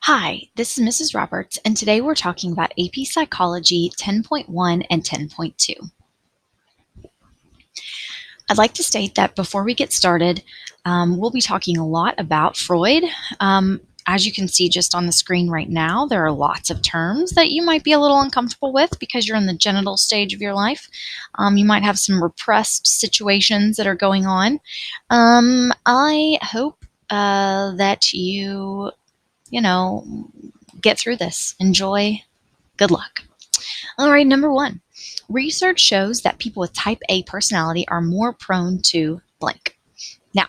Hi, this is Mrs. Roberts, and today we're talking about AP Psychology 10.1 and 10.2. I'd like to state that before we get started, we'll be talking a lot about Freud. As you can see just on the screen right now, there are lots of terms that you might be a little uncomfortable with because you're in the genital stage of your life. You might have some repressed situations that are going on. I hope that you get through this. Enjoy. Good luck. All right, number one. Research shows that people with type A personality are more prone to blank. Now,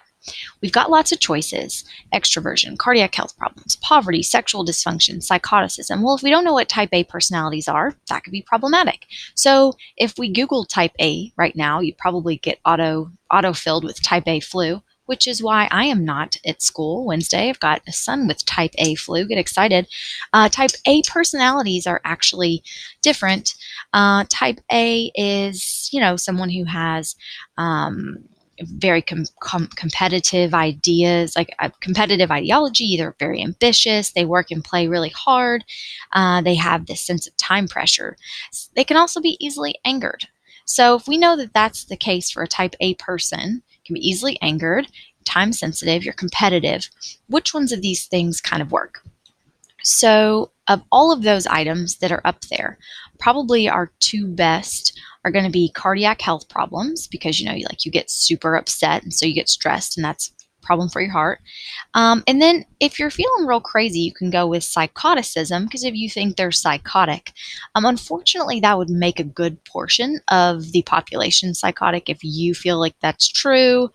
we've got lots of choices: extroversion, cardiac health problems, poverty, sexual dysfunction, psychoticism. Well, if we don't know what type A personalities are, that could be problematic. So if we Google type A right now, you probably get auto-filled with type A flu, which is why I am not at school Wednesday. I've got a son with type A flu. Get excited. Type A personalities are actually different. Type A is, someone who has very competitive ideas, like a competitive ideology. They're very ambitious. They work and play really hard. They have this sense of time pressure. They can also be easily angered. So if we know that that's the case for a type A person, can be easily angered, time sensitive, you're competitive, which ones of these things kind of work? So of all of those items that are up there, probably our two best are going to be cardiac health problems because, you get super upset and so you get stressed and that's a problem for your heart. And then if you're feeling real crazy, you can go with psychoticism because if you think they're psychotic, unfortunately, that would make a good portion of the population psychotic. If you feel like that's true,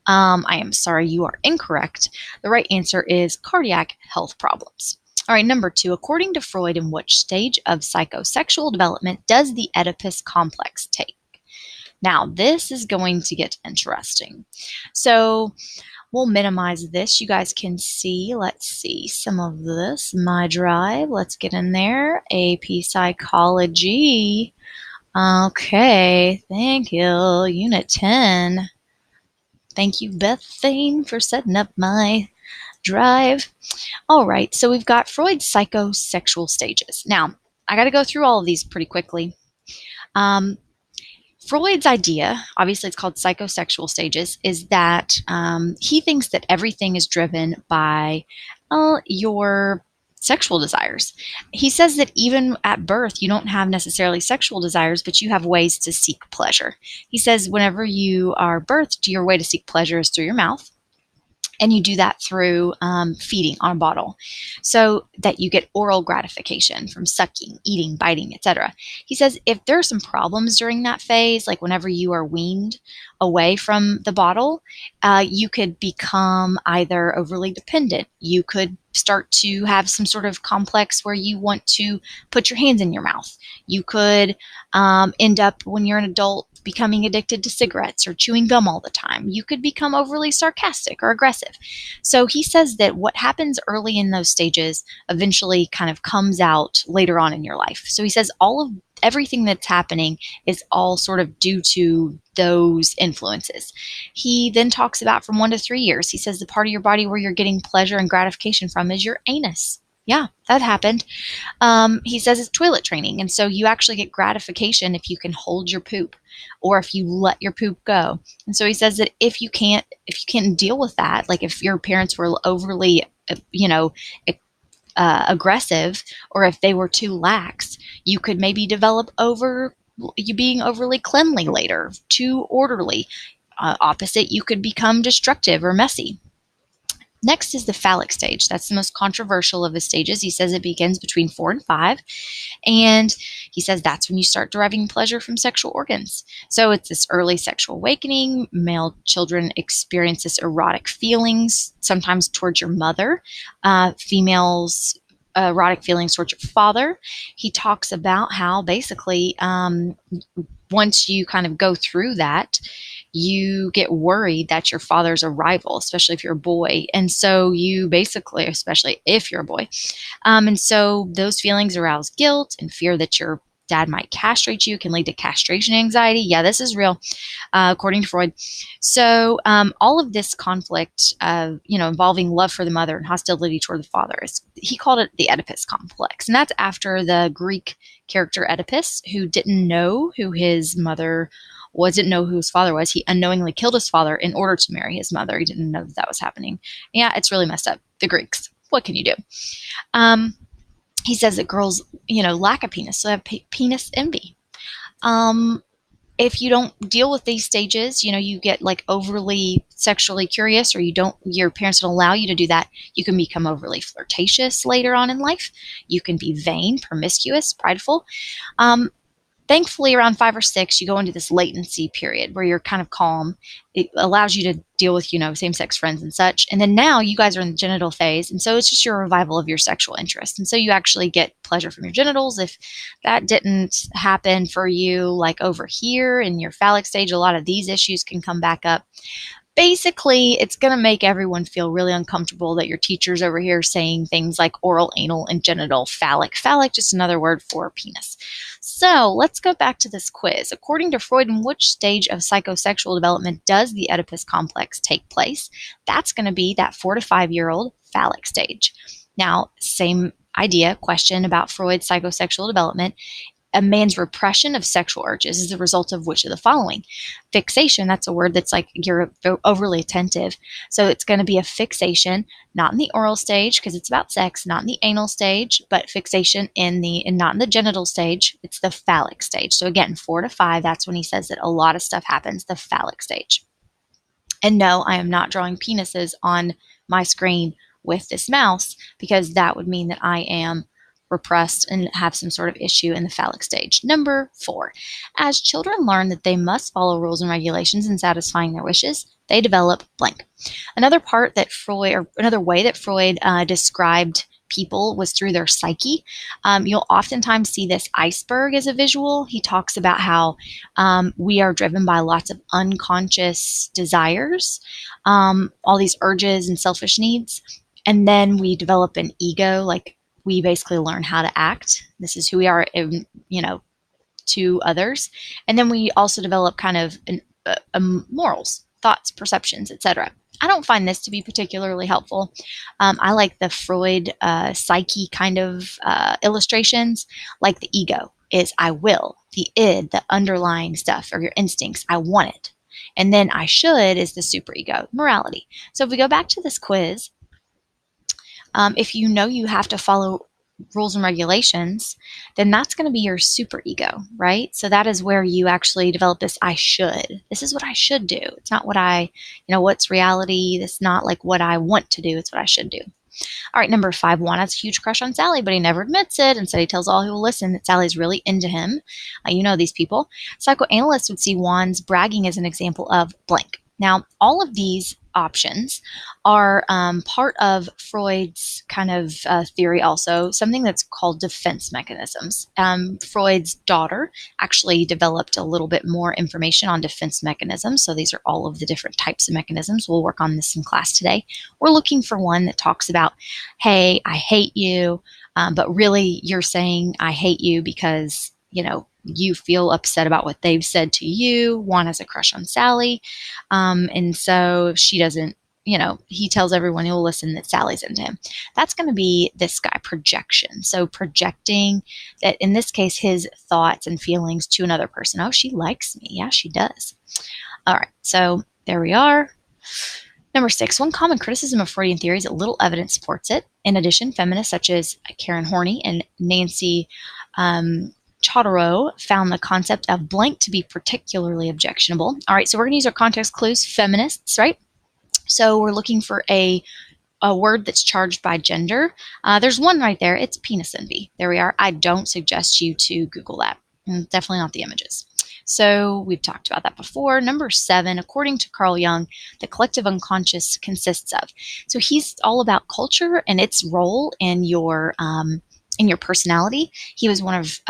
I am sorry, you are incorrect. The right answer is cardiac health problems. All right, number two, according to Freud, in which stage of psychosexual development does the Oedipus complex take? Now, this is going to get interesting. So we'll minimize this. You guys can see, let's see some of this. My Drive, let's get in there. AP Psychology. Okay, thank you. Unit 10. Thank you, Bethane, for setting up my Drive. All right, so we've got Freud's psychosexual stages. Now, I got to go through all of these pretty quickly. Freud's idea, obviously it's called psychosexual stages, is that he thinks that everything is driven by your sexual desires. He says that even at birth, you don't have necessarily sexual desires, but you have ways to seek pleasure. He says whenever you are birthed, your way to seek pleasure is through your mouth. And you do that through feeding on a bottle so that you get oral gratification from sucking, eating, biting, etc. He says if there are some problems during that phase, like whenever you are weaned away from the bottle, you could become either overly dependent. You could start to have some sort of complex where you want to put your hands in your mouth. You could end up, when you're an adult, becoming addicted to cigarettes or chewing gum all the time. You could become overly sarcastic or aggressive. So he says that what happens early in those stages eventually kind of comes out later on in your life. So he says everything that's happening is all sort of due to those influences. He then talks about from 1 to 3 years. He says the part of your body where you're getting pleasure and gratification from is your anus. Yeah, that happened. He says it's toilet training. And so you actually get gratification if you can hold your poop or if you let your poop go. And so he says that if you can't deal with that, like if your parents were overly, aggressive, or if they were too lax, you could maybe develop you being overly cleanly later, too orderly. Opposite, you could become destructive or messy. Next is the phallic stage. That's the most controversial of the stages. He says it begins between 4 and 5. And he says that's when you start deriving pleasure from sexual organs. So it's this early sexual awakening. Male children experience this erotic feelings, sometimes towards your mother. Females, erotic feelings towards your father. He talks about how basically once you kind of go through that, you get worried that your father's a rival, especially if you're a boy. And so you basically, especially if you're a boy, and so those feelings arouse guilt and fear that your dad might castrate you, can lead to castration anxiety. Yeah, this is real, according to Freud. So all of this conflict, involving love for the mother and hostility toward the father, he called it the Oedipus complex. And that's after the Greek character Oedipus, who didn't know who his mother was, didn't know who his father was. He unknowingly killed his father in order to marry his mother. He didn't know that was happening. Yeah, it's really messed up. The Greeks. What can you do? He says that girls, lack a penis, so they have penis envy. If you don't deal with these stages, you get like overly sexually curious, or your parents don't allow you to do that, you can become overly flirtatious later on in life. You can be vain, promiscuous, prideful. Thankfully, around 5 or 6, you go into this latency period where you're kind of calm. It allows you to deal with, same-sex friends and such. And then now you guys are in the genital phase. And so it's just your revival of your sexual interest. And so you actually get pleasure from your genitals. If that didn't happen for you, like over here in your phallic stage, a lot of these issues can come back up. Basically, it's going to make everyone feel really uncomfortable that your teacher's over here saying things like oral, anal, and genital. Phallic, just another word for penis. So let's go back to this quiz. According to Freud, in which stage of psychosexual development does the Oedipus complex take place? That's going to be that 4 to 5-year-old phallic stage. Now, same idea, question about Freud's psychosexual development. A man's repression of sexual urges is the result of which of the following? Fixation, that's a word that's like you're overly attentive. So it's going to be a fixation, not in the oral stage because it's about sex, not in the anal stage, but fixation and not in the genital stage. It's the phallic stage. So again, 4 to 5, that's when he says that a lot of stuff happens, the phallic stage. And no, I am not drawing penises on my screen with this mouse because that would mean that I am repressed and have some sort of issue in the phallic stage. Number 4, as children learn that they must follow rules and regulations in satisfying their wishes, they develop blank. Another way that Freud described people was through their psyche. You'll oftentimes see this iceberg as a visual. He talks about how we are driven by lots of unconscious desires, all these urges and selfish needs, and then we develop an ego, like we basically learn how to act. This is who we are, to others. And then we also develop kind of morals, thoughts, perceptions, etc. I don't find this to be particularly helpful. I like the Freud psyche kind of illustrations, like the ego is I will, the id, the underlying stuff, or your instincts, I want it. And then I should is the superego, morality. So if we go back to this quiz, if you know you have to follow rules and regulations, then that's going to be your superego, right? So that is where you actually develop this I should. This is what I should do. It's not what what's reality. It's not like what I want to do. It's what I should do. All right, number 5, Juan has a huge crush on Sally, but he never admits it. Instead, he tells all who will listen that Sally's really into him. These people. Psychoanalysts would see Juan's bragging as an example of blank. Now, all of these options are part of Freud's kind of theory also, something that's called defense mechanisms. Freud's daughter actually developed a little bit more information on defense mechanisms. So these are all of the different types of mechanisms. We'll work on this in class today. We're looking for one that talks about, hey, I hate you, but really you're saying I hate you because, you feel upset about what they've said to you. Juan has a crush on Sally. And so she doesn't, he tells everyone who'll listen that Sally's into him. That's going to be this guy, projection. So projecting that, in this case, his thoughts and feelings to another person. Oh, she likes me. Yeah, she does. All right. So there we are. Number 6, one common criticism of Freudian theory is that little evidence supports it. In addition, feminists such as Karen Horney and Nancy Chodorow found the concept of blank to be particularly objectionable. All right, so we're going to use our context clues, feminists, right? So we're looking for a word that's charged by gender. There's one right there. It's penis envy. There we are. I don't suggest you to Google that. Definitely not the images. So we've talked about that before. Number 7, according to Carl Jung, the collective unconscious consists of. So he's all about culture and its role in your In your personality, he was one of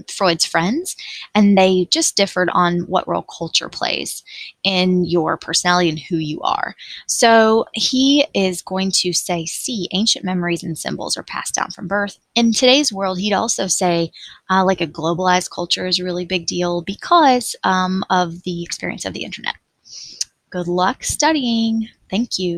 Freud's friends, and they just differed on what role culture plays in your personality and who you are. So he is going to say, C, ancient memories and symbols are passed down from birth. In today's world, he'd also say, like a globalized culture is a really big deal because of the experience of the internet. Good luck studying. Thank you.